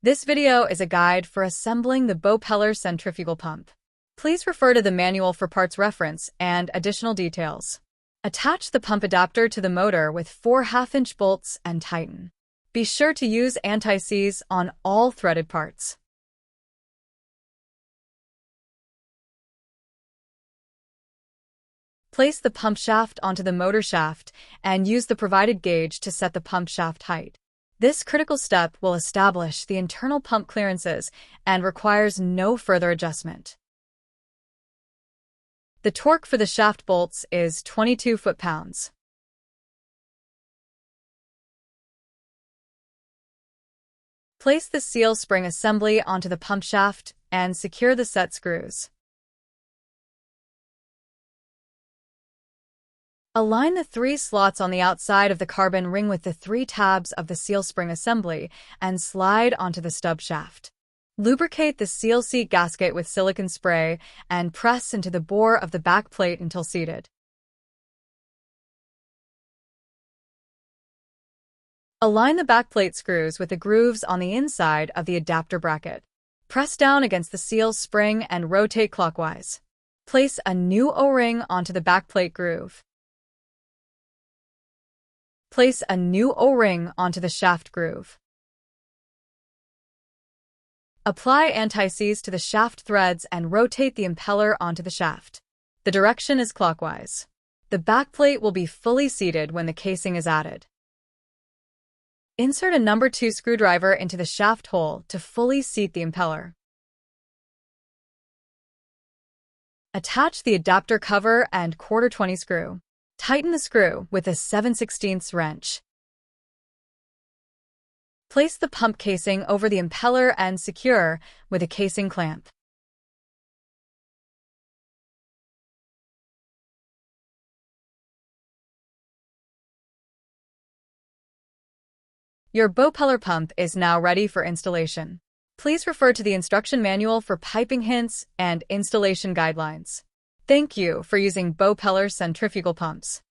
This video is a guide for assembling the Bowpeller centrifugal pump. Please refer to the manual for parts reference and additional details. Attach the pump adapter to the motor with 4 1/2-inch bolts and tighten. Be sure to use anti-seize on all threaded parts. Place the pump shaft onto the motor shaft and use the provided gauge to set the pump shaft height. This critical step will establish the internal pump clearances and requires no further adjustment. The torque for the shaft bolts is 22 foot-pounds. Place the seal spring assembly onto the pump shaft and secure the set screws. Align the 3 slots on the outside of the carbon ring with the 3 tabs of the seal spring assembly and slide onto the stub shaft. Lubricate the seal seat gasket with silicone spray and press into the bore of the back plate until seated. Align the back plate screws with the grooves on the inside of the adapter bracket. Press down against the seal spring and rotate clockwise. Place a new O-ring onto the back plate groove. Place a new O-ring onto the shaft groove. Apply anti-seize to the shaft threads and rotate the impeller onto the shaft. The direction is clockwise. The backplate will be fully seated when the casing is added. Insert a number 2 screwdriver into the shaft hole to fully seat the impeller. Attach the adapter cover and 1/4-20 screw. Tighten the screw with a 7/16 wrench. Place the pump casing over the impeller and secure with a casing clamp. Your Bowpeller pump is now ready for installation. Please refer to the instruction manual for piping hints and installation guidelines. Thank you for using Bowpeller centrifugal pumps.